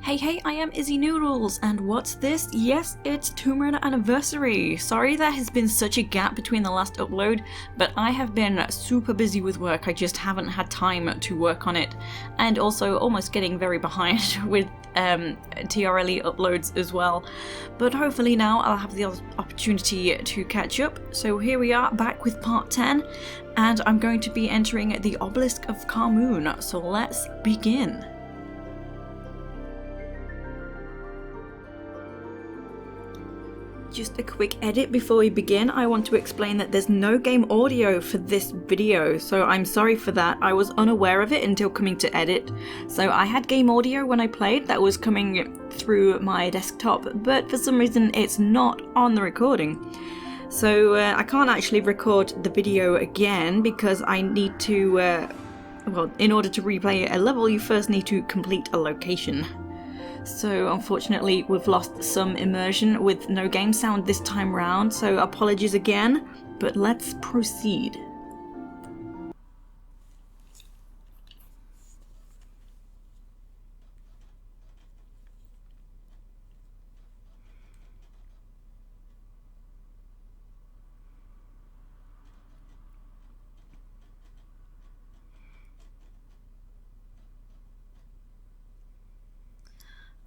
Hey, I am Izzy Noodles, and what's this? Yes, it's Tomb Raider Anniversary! Sorry there has been such a gap between the last upload, but I have been super busy with work. I just haven't had time to work on it, and also almost getting very behind with TRLE uploads as well. But hopefully now I'll have the opportunity to catch up. So here we are, back with part 10, and I'm going to be entering the Obelisk of Khamoon, so let's begin. Just a quick edit before we begin. I want to explain that there's no game audio for this video, so I'm sorry for that. I was unaware of it until coming to edit. So I had game audio when I played that was coming through my desktop, but for some reason it's not on the recording. So I can't actually record the video again because I need to, well, in order to replay a level you first need to complete a location. So unfortunately we've lost some immersion with no game sound this time round, so apologies again, but let's proceed.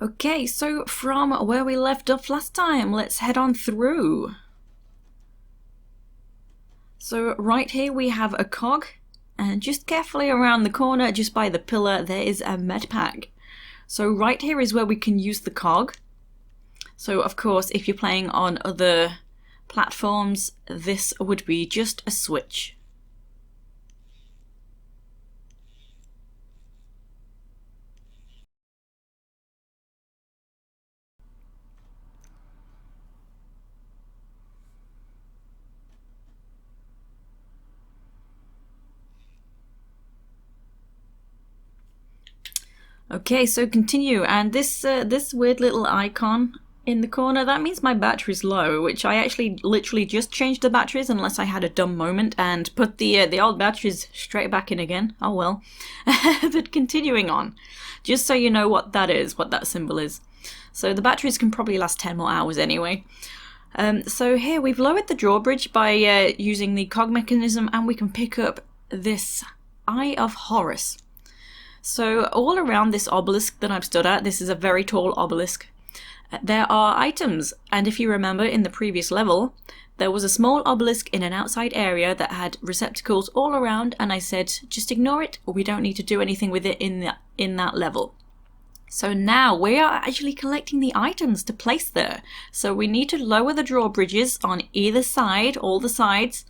Okay, so from where we left off last time, let's head on through. So right here we have a cog, and just carefully around the corner, just by the pillar, there is a Medpack. So right here is where we can use the cog. So of course, if you're playing on other platforms, this would be just a switch. Okay, so continue, and this weird little icon in the corner, that means my battery's low, which I actually literally just changed the batteries unless I had a dumb moment and put the old batteries straight back in again. Oh well. But continuing on, just so you know what that is, what that symbol is. So the batteries can probably last 10 more hours anyway. So here we've lowered the drawbridge by using the Cog Mechanism, and we can pick up this Eye of Horus. So all around this obelisk that I've stood at, this is a very tall obelisk, there are items, and if you remember in the previous level, there was a small obelisk in an outside area that had receptacles all around, and I said, just ignore it, or we don't need to do anything with it in that level. So now we are actually collecting the items to place there. So we need to lower the drawbridges on either side, all the sides,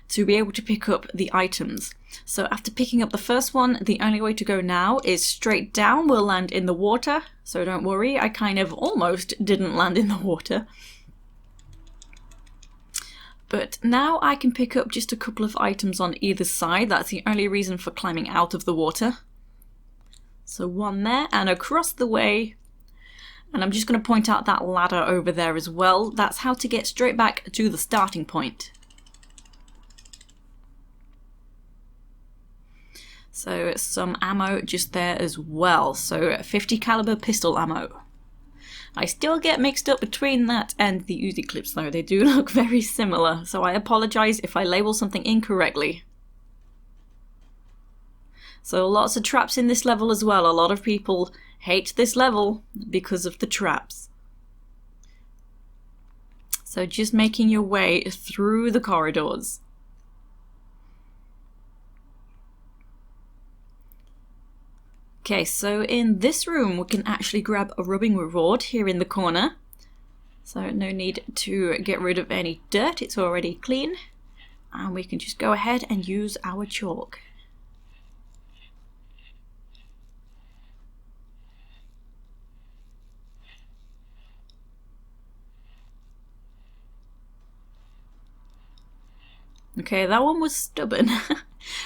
to be able to pick up the items. So after picking up the first one, the only way to go now is straight down. We'll land in the water, so don't worry, I kind of almost didn't land in the water. But now I can pick up just a couple of items on either side. That's the only reason for climbing out of the water. So one there, and across the way. And I'm just going to point out that ladder over there as well. That's how to get straight back to the starting point. So some ammo just there as well, so 50 caliber pistol ammo. I still get mixed up between that and the Uzi clips though, they do look very similar, so I apologise if I label something incorrectly. So lots of traps in this level as well. A lot of people hate this level because of the traps. So just making your way through the corridors. Okay, so in this room we can actually grab a rubbing reward here in the corner. So no need to get rid of any dirt, it's already clean. And we can just go ahead and use our chalk. Okay, that one was stubborn.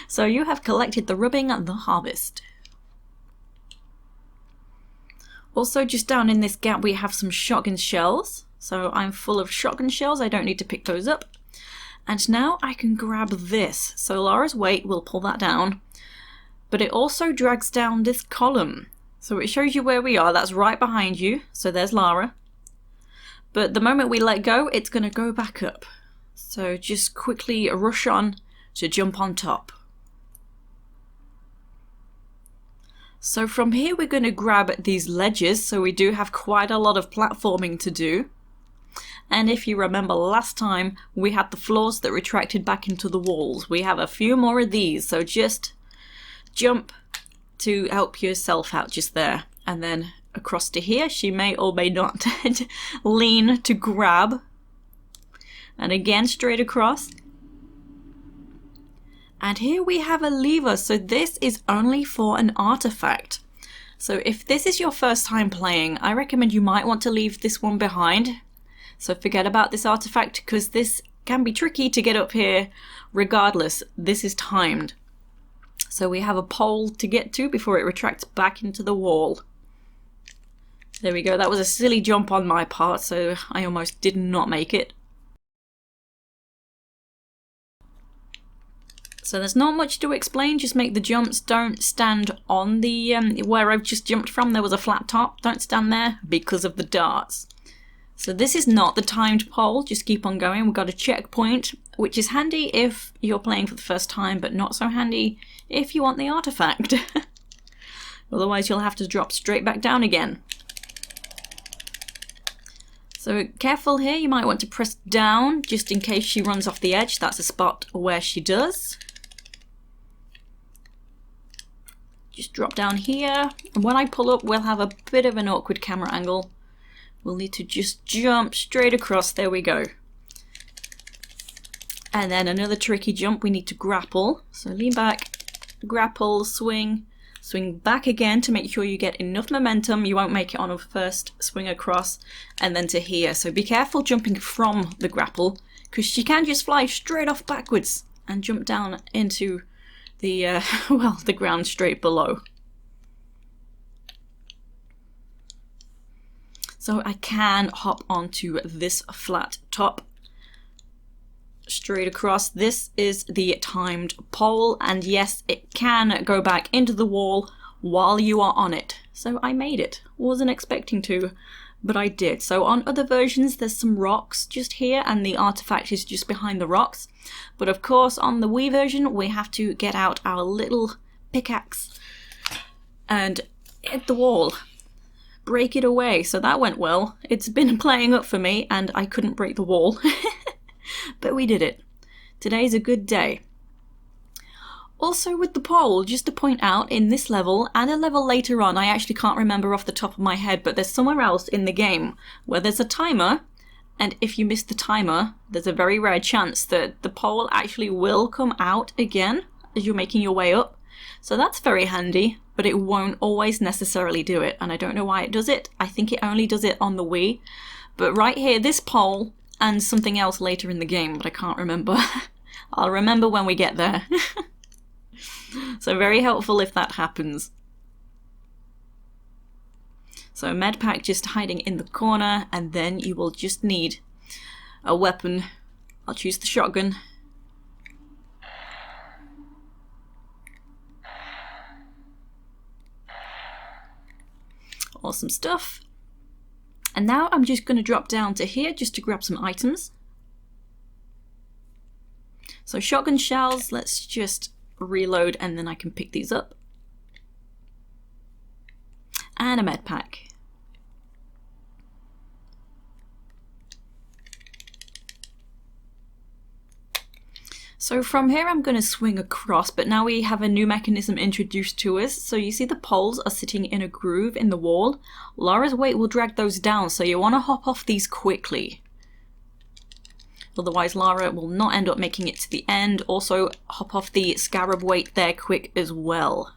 So you have collected the rubbing and the harvest. Also, just down in this gap we have some shotgun shells. So I'm full of shotgun shells, I don't need to pick those up. And now I can grab this. So Laura's weight will pull that down. But it also drags down this column. So it shows you where we are. That's right behind you. So there's Lara. But the moment we let go, it's going to go back up. So just quickly rush on to jump on top. So from here we're going to grab these ledges. So we do have quite a lot of platforming to do. And if you remember last time, we had the floors that retracted back into the walls. We have a few more of these. So just jump to help yourself out just there. And then across to here, she may or may not lean to grab. And again, straight across. And here we have a lever. So this is only for an artifact. So if this is your first time playing, I recommend you might want to leave this one behind. So forget about this artifact because this can be tricky to get up here. Regardless, this is timed. So we have a pole to get to before it retracts back into the wall. There we go. That was a silly jump on my part, so I almost did not make it. So there's not much to explain, just make the jumps. Don't stand on the, where I've just jumped from, there was a flat top. Don't stand there because of the darts. So this is not the timed pole, just keep on going. We've got a checkpoint, which is handy if you're playing for the first time, but not so handy if you want the artifact. Otherwise you'll have to drop straight back down again. So careful here, you might want to press down just in case she runs off the edge. That's a spot where she does. Just drop down here, and when I pull up we'll have a bit of an awkward camera angle. We'll need to just jump straight across, there we go. And then another tricky jump, we need to grapple. So lean back, grapple, swing, swing back again to make sure you get enough momentum. You won't make it on a first swing across, and then to here. So be careful jumping from the grapple, because she can just fly straight off backwards and jump down into the, well, the ground straight below. So I can hop onto this flat top, straight across. This is the timed pole, and yes, it can go back into the wall while you are on it. So I made it. Wasn't expecting to, but I did. So on other versions, there's some rocks just here, and the artifact is just behind the rocks. But of course, on the Wii version, we have to get out our little pickaxe and hit the wall. Break it away. So that went well. It's been playing up for me, and I couldn't break the wall. But we did it. Today's a good day. Also with the pole, just to point out, in this level and a level later on, I actually can't remember off the top of my head, but there's somewhere else in the game where there's a timer, and if you miss the timer, there's a very rare chance that the pole actually will come out again as you're making your way up. So that's very handy, but it won't always necessarily do it, and I don't know why it does it. I think it only does it on the Wii. But right here, this pole, and something else later in the game, but I can't remember. I'll remember when we get there. So very helpful if that happens. So Medpack just hiding in the corner, and then you will just need a weapon. I'll choose the shotgun. Awesome stuff. And now I'm just going to drop down to here just to grab some items. So shotgun shells, let's just reload and then I can pick these up. And a med pack. So from here I'm going to swing across, but now we have a new mechanism introduced to us. So you see the poles are sitting in a groove in the wall. Lara's weight will drag those down, so you want to hop off these quickly. Otherwise Lara will not end up making it to the end. Also hop off the scarab weight there quick as well.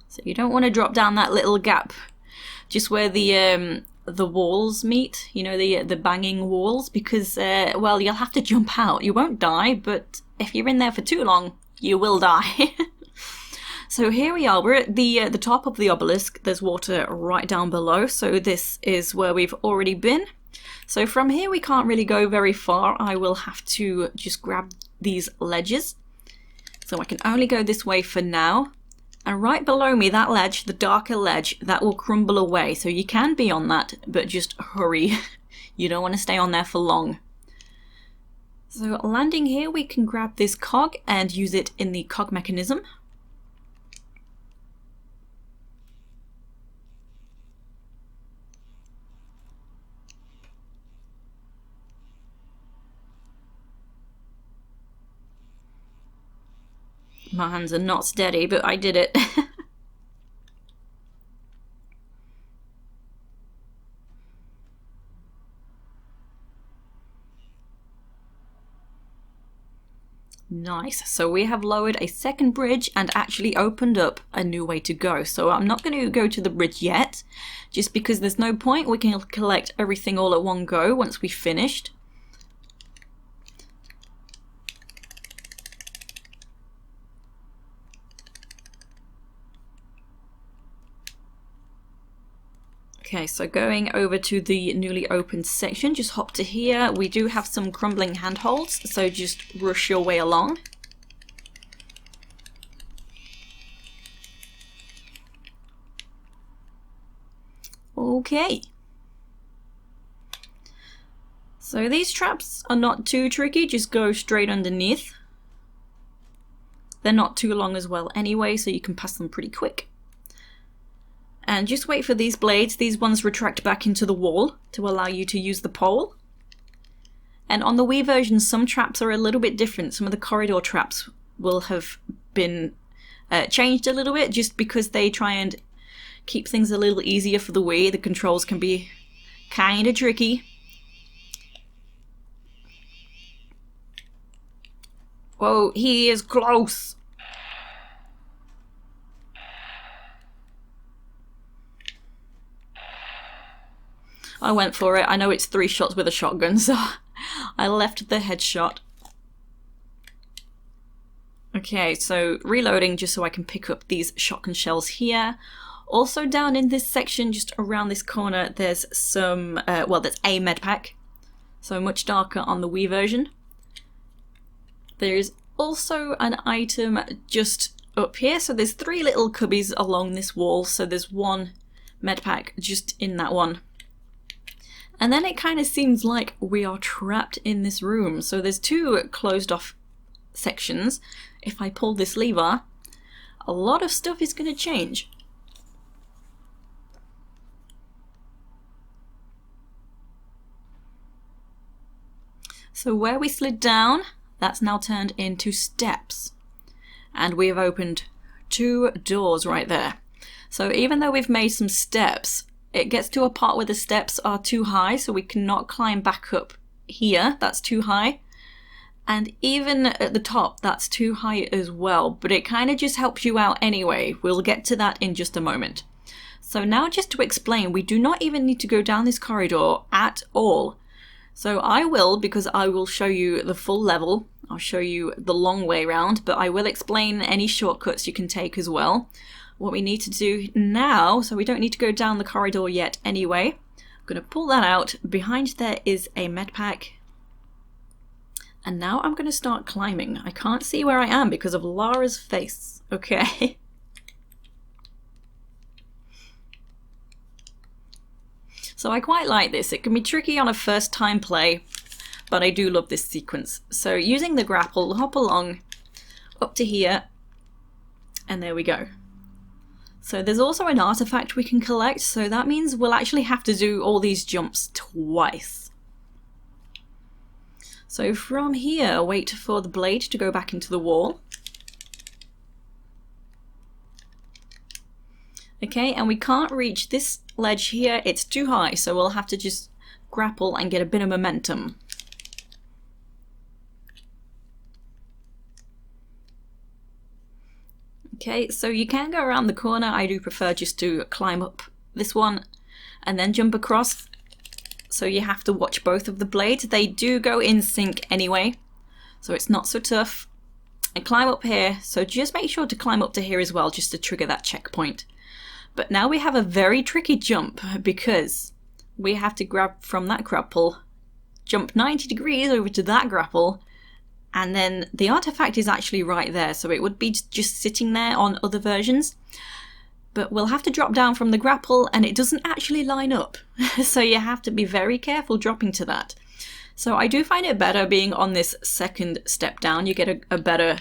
So you don't want to drop down that little gap, just where the walls meet, you know, the banging walls, because well, you'll have to jump out. You won't die, but if you're in there for too long, you will die. So here we are, we're at the top of the obelisk. There's water right down below, so this is where we've already been. So from here we can't really go very far. I will have to just grab these ledges. So I can only go this way for now. And right below me, that ledge, the darker ledge, that will crumble away. So you can be on that, but just hurry. You don't want to stay on there for long. So landing here, we can grab this cog and use it in the cog mechanism. My hands are not steady, but I did it. Nice. So we have lowered a second bridge and actually opened up a new way to go. So I'm not going to go to the bridge yet, just because there's no point. We can collect everything all at one go once we've finished. Okay, so going over to the newly opened section, just hop to here. We do have some crumbling handholds, so just rush your way along. Okay. So these traps are not too tricky, just go straight underneath. They're not too long as well anyway, so you can pass them pretty quick. And just wait for these blades. These ones retract back into the wall to allow you to use the pole. And on the Wii version, some traps are a little bit different. Some of the corridor traps will have been changed a little bit just because they try and keep things a little easier for the Wii. The controls can be kind of tricky. Whoa, he is close. I went for it. I know it's 3 shots with a shotgun, so I left the headshot. Okay, so reloading just so I can pick up these shotgun shells here. Also down in this section, just around this corner, there's some, well, there's a Medpack. So much darker on the Wii version. There's also an item just up here. So there's 3 little cubbies along this wall. So there's one Medpack just in that one. And then it kind of seems like we are trapped in this room. So there's 2 closed off sections. If I pull this lever, a lot of stuff is going to change. So where we slid down, that's now turned into steps. And we have opened 2 doors right there. So even though we've made some steps, it gets to a part where the steps are too high, so we cannot climb back up here. That's too high. And even at the top, that's too high as well. But it kind of just helps you out anyway. We'll get to that in just a moment. So now just to explain, we do not even need to go down this corridor at all. So I will, because I will show you the full level. I'll show you the long way around, but I will explain any shortcuts you can take as well. What we need to do now, so we don't need to go down the corridor yet anyway. I'm going to pull that out. Behind there is a Medpack. And now I'm going to start climbing. I can't see where I am because of Lara's face. Okay. So I quite like this. It can be tricky on a first time play, but I do love this sequence. So using the grapple, hop along up to here, and there we go. So there's also an artifact we can collect, so that means we'll actually have to do all these jumps twice. So from here, wait for the blade to go back into the wall. Okay, and we can't reach this ledge here, it's too high, so we'll have to just grapple and get a bit of momentum. Okay, so you can go around the corner. I do prefer just to climb up this one and then jump across. So you have to watch both of the blades. They do go in sync anyway, so it's not so tough. and climb up here. So just make sure to climb up to here as well, just to trigger that checkpoint. But now we have a very tricky jump because we have to grab from that grapple, jump 90 degrees over to that grapple, and then the artifact is actually right there, so it would be just sitting there on other versions. But we'll have to drop down from the grapple, and it doesn't actually line up. So you have to be very careful dropping to that. So I do find it better being on this second step down. You get a better,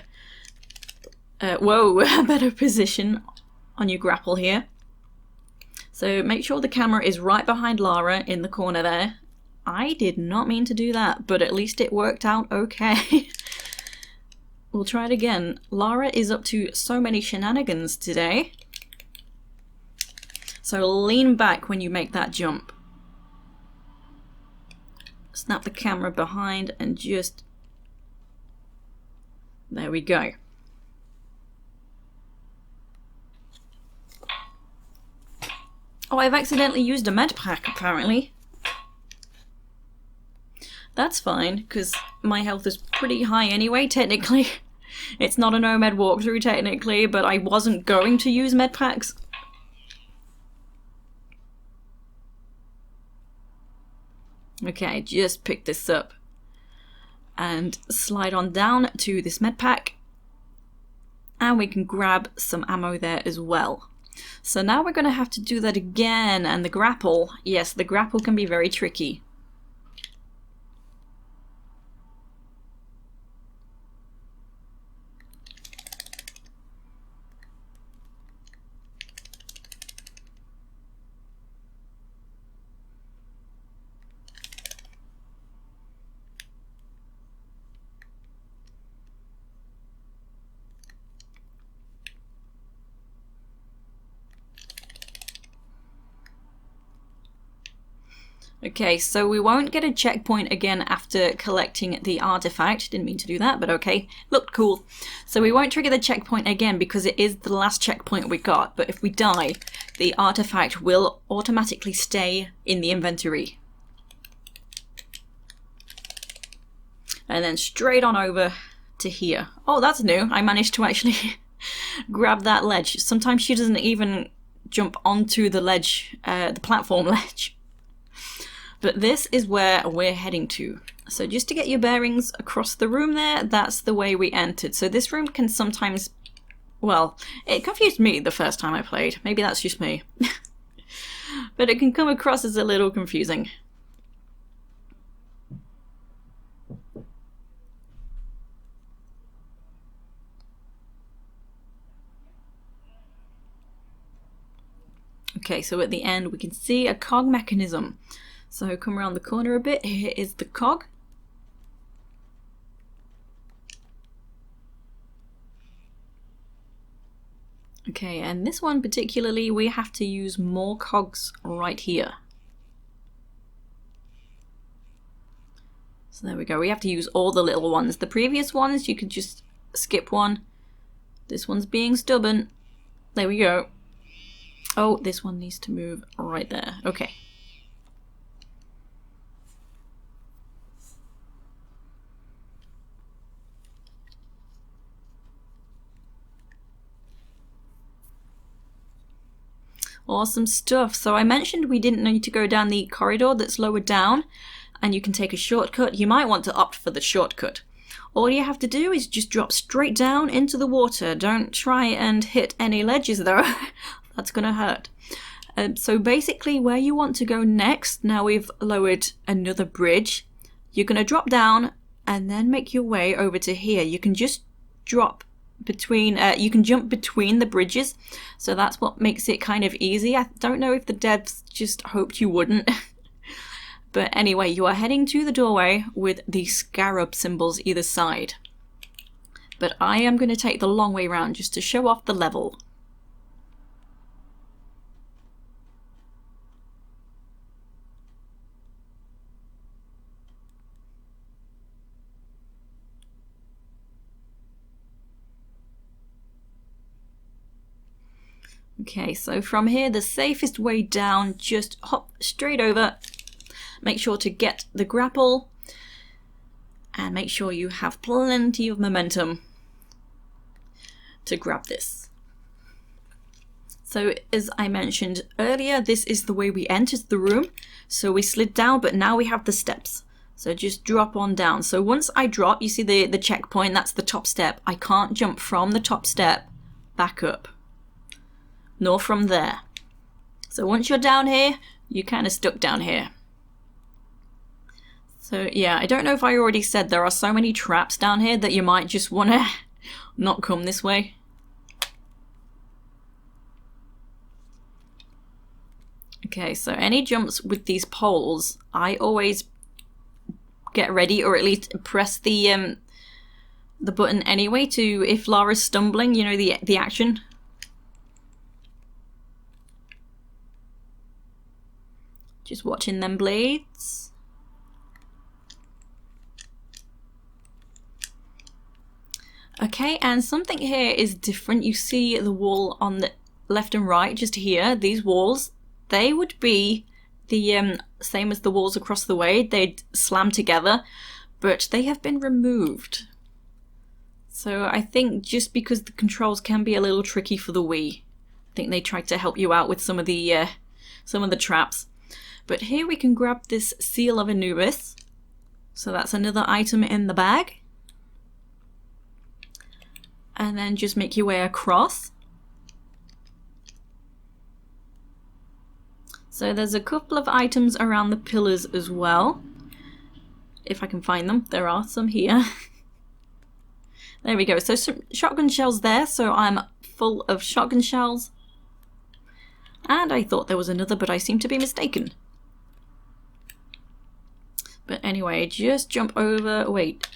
a better position on your grapple here. So make sure the camera is right behind Lara in the corner there. I did not mean to do that, but at least it worked out okay. We'll try it again. Lara is up to so many shenanigans today. So lean back when you make that jump. Snap the camera behind and just... There we go. Oh, I've accidentally used a Medpack, apparently. That's fine, because my health is pretty high anyway, technically. It's not a Nomad walkthrough, technically, but I wasn't going to use Medpacks. Okay, just pick this up and slide on down to this Medpack. And we can grab some ammo there as well. So now we're going to have to do that again, and the grapple, yes, the grapple can be very tricky. Okay, so we won't get a checkpoint again after collecting the artifact. Didn't mean to do that, but okay. Looked cool. So we won't trigger the checkpoint again because it is the last checkpoint we got. But if we die, the artifact will automatically stay in the inventory. And then straight on over to here. Oh, that's new. I managed to actually grab that ledge. Sometimes she doesn't even jump onto the ledge, the platform ledge. But this is where we're heading to. So just to get your bearings across the room there, that's the way we entered. So this room can sometimes, well, it confused me the first time I played. Maybe that's just me. But it can come across as a little confusing. Okay, so at the end we can see a Cog Mechanism. So come around the corner a bit, here is the cog. Okay, and this one particularly, we have to use more cogs right here. So there we go, we have to use all the little ones. The previous ones, you could just skip one. This one's being stubborn. There we go. Oh, this one needs to move right there. Okay. Awesome stuff. So I mentioned we didn't need to go down the corridor that's lower down, and you can take a shortcut. You might want to opt for the shortcut. All you have to do is just drop straight down into the water. Don't try and hit any ledges though. That's gonna hurt. So basically where you want to go next, now we've lowered another bridge, you're gonna drop down and then make your way over to here. You can just drop between, you can jump between the bridges, so that's what makes it kind of easy. I don't know if the devs just hoped you wouldn't. But anyway, you are heading to the doorway with the scarab symbols either side. But I am going to take the long way round just to show off the level. Okay, so from here, the safest way down, just hop straight over. Make sure to get the grapple and make sure you have plenty of momentum. to grab this. So as I mentioned earlier, this is the way we entered the room. So we slid down, but now we have the steps. So just drop on down. So once I drop, you see the checkpoint, that's the top step. I can't jump from the top step back up, nor from there. So once you're down here, you're kind of stuck down here. So yeah, I don't know if I already said there are so many traps down here that you might just want to not come this way. Okay, so any jumps with these poles, I always get ready, or at least press the button anyway to, if Lara's stumbling, you know, the action. Just watching them blades. Okay, and something here is different. You see the wall on the left and right, just here, these walls, they would be the same as the walls across the way. They'd slam together, but they have been removed. So I think just because the controls can be a little tricky for the Wii, I think they tried to help you out with some of the traps. But here we can grab this Seal of Anubis. So that's another item in the bag. And then just make your way across. So there's a couple of items around the pillars as well. If I can find them, there are some here. There we go. So some shotgun shells there, so I'm full of shotgun shells. And I thought there was another, but I seem to be mistaken. But anyway, just jump over. Wait.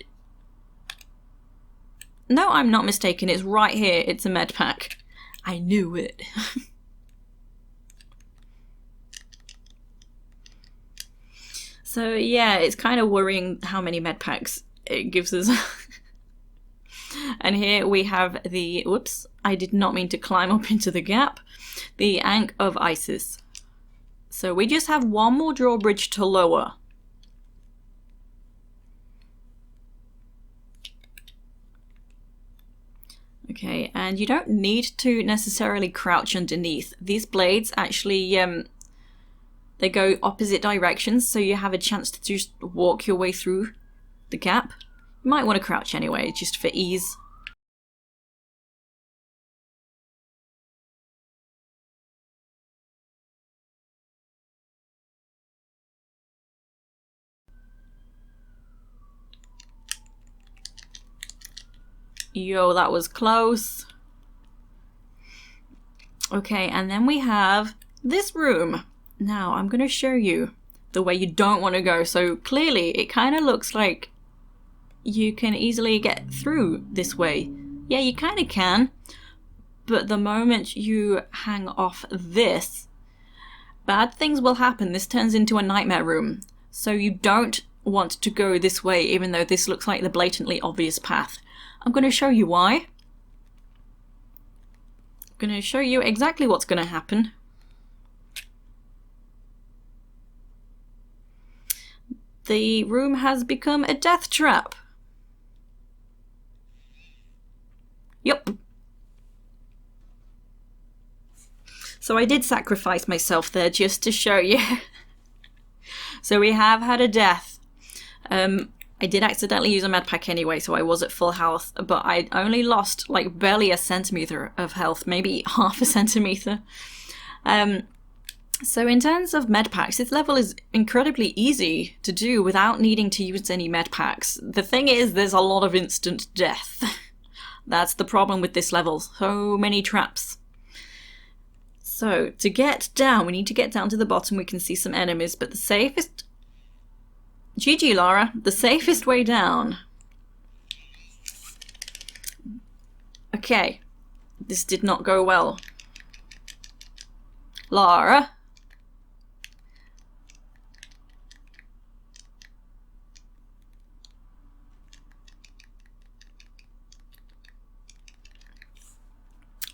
No, I'm not mistaken. It's right here. It's a Medpack. I knew it. So yeah, it's kind of worrying how many Medpacks it gives us. And here we have the, whoops, I did not mean to climb up into the gap, the Ankh of Isis. So we just have one more drawbridge to lower. Okay, and you don't need to necessarily crouch underneath. These blades actually, they go opposite directions, so you have a chance to just walk your way through the gap. You might want to crouch anyway, just for ease. Yo, that was close. Okay, and then we have this room. Now, I'm going to show you the way you don't want to go. So clearly, it kind of looks like you can easily get through this way. Yeah, you kind of can. But the moment you hang off this, bad things will happen. This turns into a nightmare room. So you don't want to go this way, even though this looks like the blatantly obvious path. I'm going to show you why. I'm going to show you exactly what's going to happen. The room has become a death trap. Yup. So I did sacrifice myself there just to show you. So we have had a death. I did accidentally use a Medpack anyway, so I was at full health, but I only lost like barely a centimeter of health, maybe half a centimeter. So in terms of Medpacks, this level is incredibly easy to do without needing to use any Medpacks. The thing is, there's a lot of instant death. That's the problem with this level. So many traps. So to get down, we need to get down to the bottom. We can see some enemies, but the safest... GG, Lara. The safest way down. Okay. This did not go well. Lara.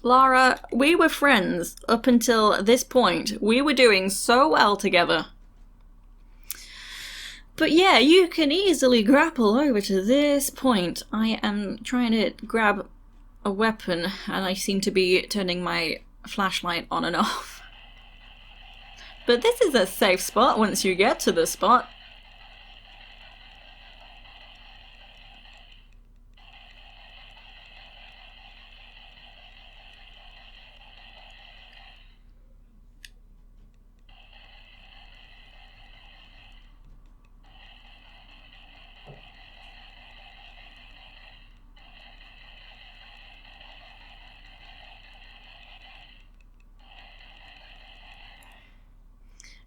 Lara, we were friends up until this point. We were doing so well together. But yeah, you can easily grapple over to this point. I am trying to grab a weapon, and I seem to be turning my flashlight on and off. But this is a safe spot once you get to the spot.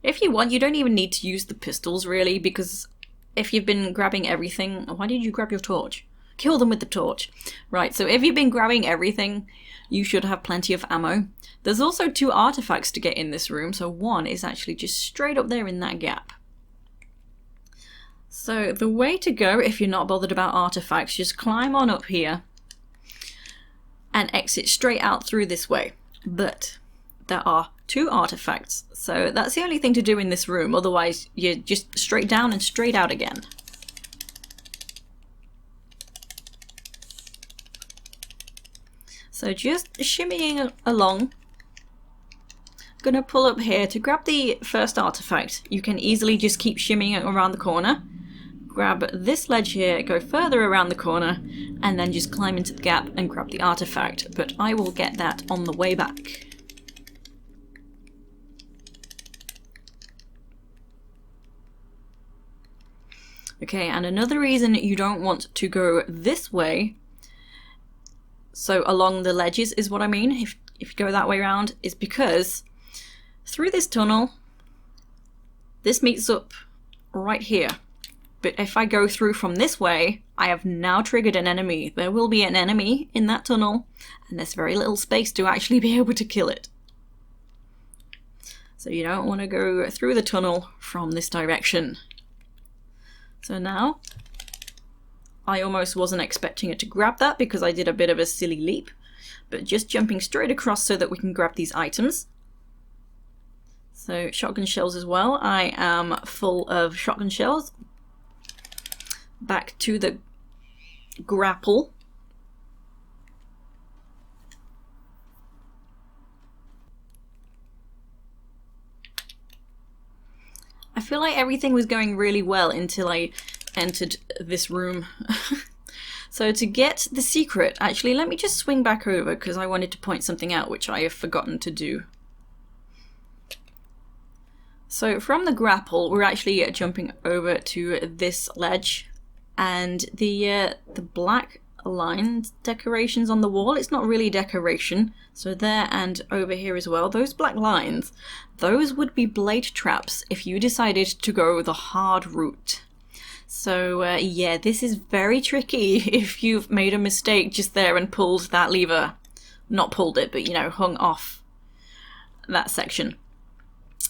If you want, you don't even need to use the pistols, really, because if you've been grabbing everything... Why did you grab your torch? Kill them with the torch. Right, so if you've been grabbing everything, you should have plenty of ammo. There's also 2 artifacts to get in this room, so one is actually just straight up there in that gap. So the way to go, if you're not bothered about artifacts, just climb on up here and exit straight out through this way. But there are 2 artifacts, so that's the only thing to do in this room, otherwise you're just straight down and straight out again. So just shimmying along. Gonna pull up here to grab the first artifact. You can easily just keep shimmying around the corner. Grab this ledge here, go further around the corner, and then just climb into the gap and grab the artifact. But I will get that on the way back. Okay, and another reason you don't want to go this way, so along the ledges is what I mean, if you go that way around, is because through this tunnel, this meets up right here. But if I go through from this way, I have now triggered an enemy. There will be an enemy in that tunnel, and there's very little space to actually be able to kill it. So you don't want to go through the tunnel from this direction. So now, I almost wasn't expecting it to grab that because I did a bit of a silly leap, but just jumping straight across so that we can grab these items. So shotgun shells as well. I am full of shotgun shells. Back to the grapple. I feel like everything was going really well until I entered this room. So to get the secret, actually let me just swing back over because I wanted to point something out which I have forgotten to do. So from the grapple we're actually jumping over to this ledge, and the black lined decorations on the wall, it's not really decoration, so there and over here as well, those black lines, those would be blade traps if you decided to go the hard route. So yeah, this is very tricky if you've made a mistake just there and pulled that lever. Not pulled it, but you know, hung off that section.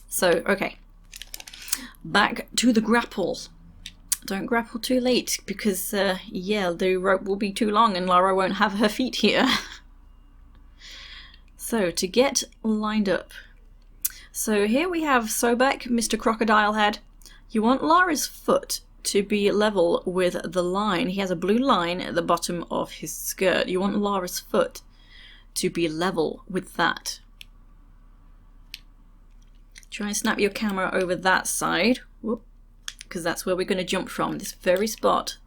So, okay. Back to the grapple. Don't grapple too late, because, yeah, the rope will be too long and Lara won't have her feet here. So, to get lined up. So here we have Sobek, Mr. Crocodile Head. You want Lara's foot to be level with the line. He has a blue line at the bottom of his skirt. You want Lara's foot to be level with that. Try and snap your camera over that side. Whoop. Because that's where we're going to jump from, this very spot.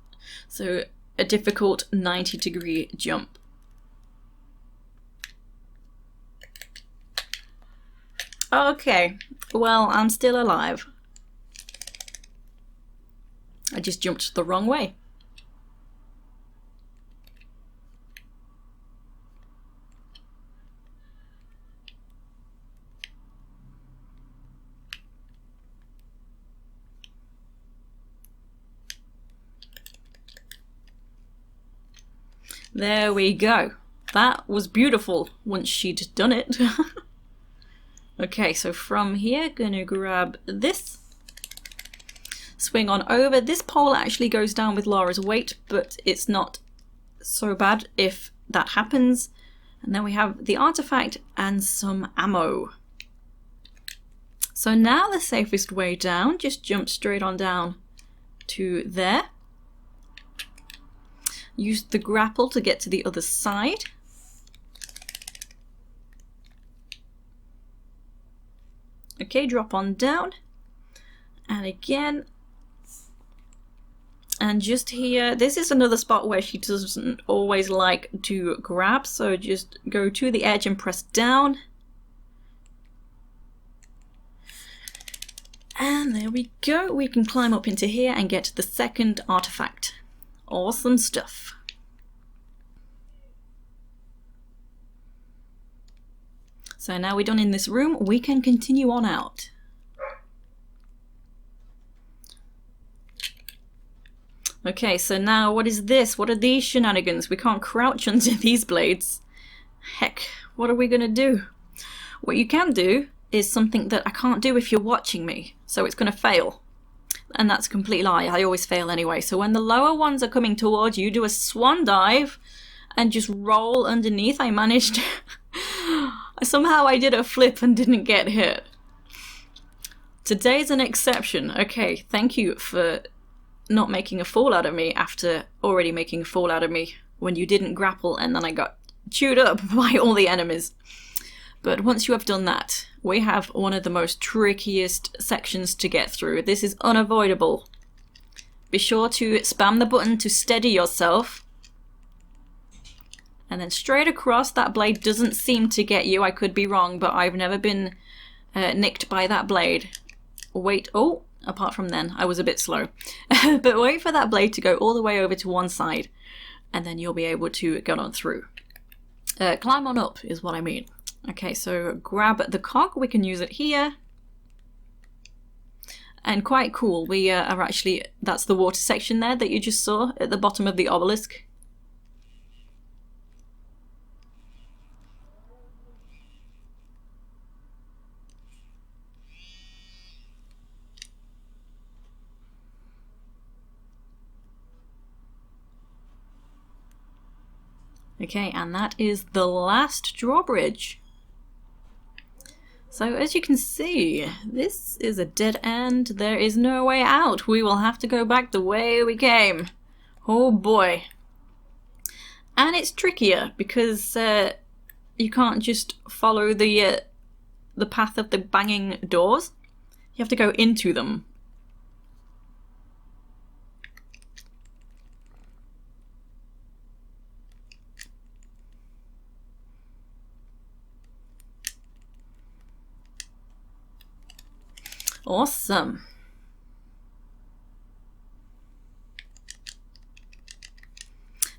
So a difficult 90-degree jump. Okay, well, I'm still alive. I just jumped the wrong way. There we go. That was beautiful once she'd done it. Okay, so from here, gonna grab this. Swing on over. This pole actually goes down with Lara's weight, but it's not so bad if that happens. And then we have the artifact and some ammo. So now the safest way down, just jump straight on down to there. Use the grapple to get to the other side. Okay, drop on down. And again. And just here, this is another spot where she doesn't always like to grab, so just go to the edge and press down. And there we go, we can climb up into here and get the second artifact. Awesome stuff. So now we're done in this room, we can continue on out. Okay, so now what is this? What are these shenanigans? We can't crouch under these blades. Heck, what are we gonna do? What you can do is something that I can't do if you're watching me, so it's gonna fail. And that's a complete lie, I always fail anyway. So when the lower ones are coming towards you, do a swan dive and just roll underneath. I managed somehow I did a flip and didn't get hit. Today's an exception. Okay, thank you for not making a fool out of me after already making a fool out of me when you didn't grapple and then I got chewed up by all the enemies. But once you have done that, we have one of the most trickiest sections to get through. This is unavoidable. Be sure to spam the button to steady yourself. And then straight across, that blade doesn't seem to get you. I could be wrong, but I've never been nicked by that blade. Wait, oh, apart from then, I was a bit slow. But wait for that blade to go all the way over to one side, and then you'll be able to get on through. Climb on up is what I mean. Okay, so grab the cog, we can use it here. And quite cool, we are actually, that's the water section there that you just saw at the bottom of the obelisk. Okay, and that is the last drawbridge. So as you can see, this is a dead end. There is no way out. We will have to go back the way we came. Oh boy. And it's trickier because you can't just follow the path of the banging doors. You have to go into them. Awesome.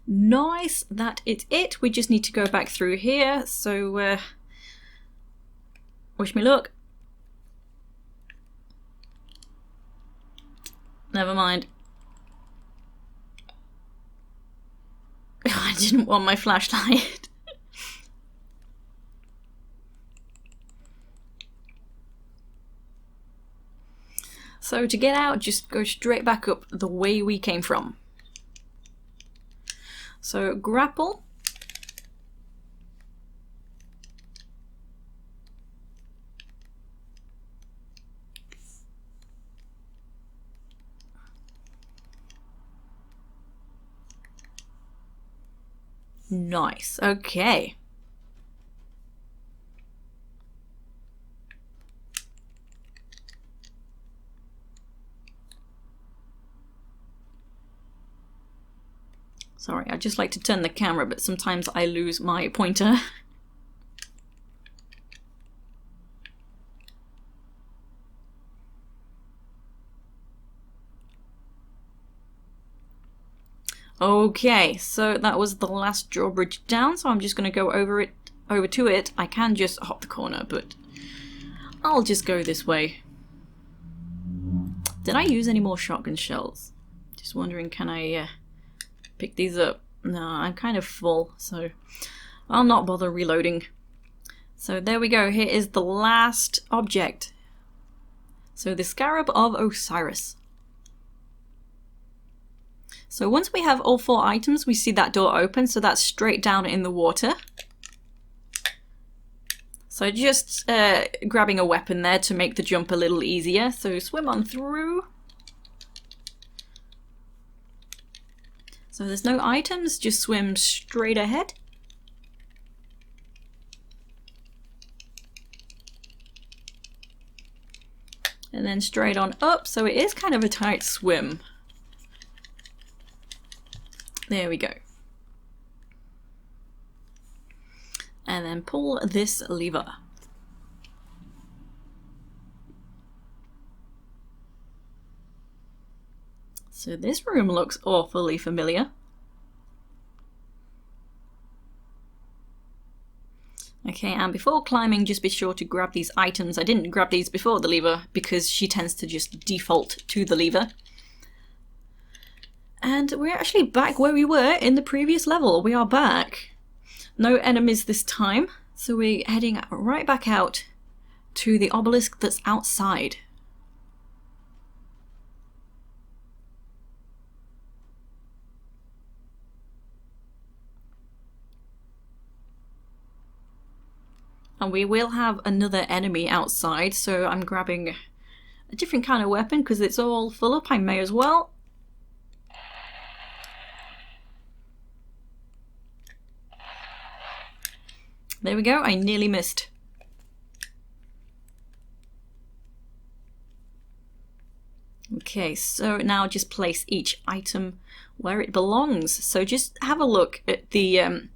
Nice, that is it. We just need to go back through here, so wish me luck. Never mind. I didn't want my flashlight. So to get out, just go straight back up the way we came from. So grapple. Nice, okay. Sorry, I just like to turn the camera, but sometimes I lose my pointer. Okay, so that was the last drawbridge down, so I'm just going to go over to it. I can just hop the corner, but I'll just go this way. Did I use any more shotgun shells? Just wondering, can I pick these up? No, I'm kind of full, so I'll not bother reloading. So there we go, here is the last object. So the Scarab of Osiris. So once we have all 4 items, we see that door open, so that's straight down in the water. So just grabbing a weapon there to make the jump a little easier. So swim on through. So there's no items, just swim straight ahead. And then straight on up, so it is kind of a tight swim. There we go. And then pull this lever. So this room looks awfully familiar. Okay, and before climbing, just be sure to grab these items. I didn't grab these before the lever because she tends to just default to the lever. And we're actually back where we were in the previous level. We are back. No enemies this time, so we're heading right back out to the obelisk that's outside. And we will have another enemy outside, so I'm grabbing a different kind of weapon because it's all full up. I may as well. There we go, I nearly missed. Okay, so now just place each item where it belongs. So just have a look at the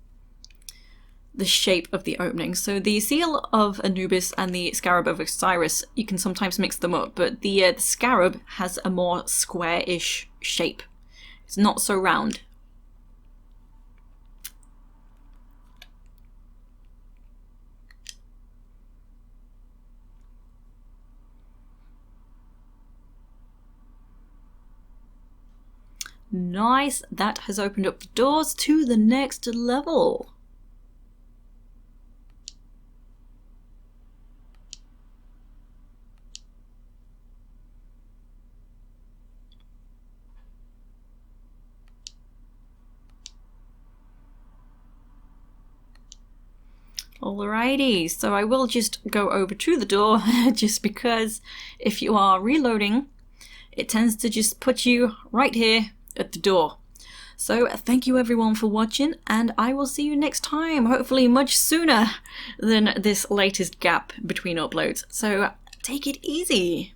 shape of the opening. So the seal of Anubis and the scarab of Osiris, you can sometimes mix them up, but the scarab has a more square-ish shape. It's not so round. Nice, that has opened up the doors to the next level. Alrighty, so I will just go over to the door just because if you are reloading, it tends to just put you right here at the door. So thank you everyone for watching, and I will see you next time, hopefully much sooner than this latest gap between uploads. So take it easy.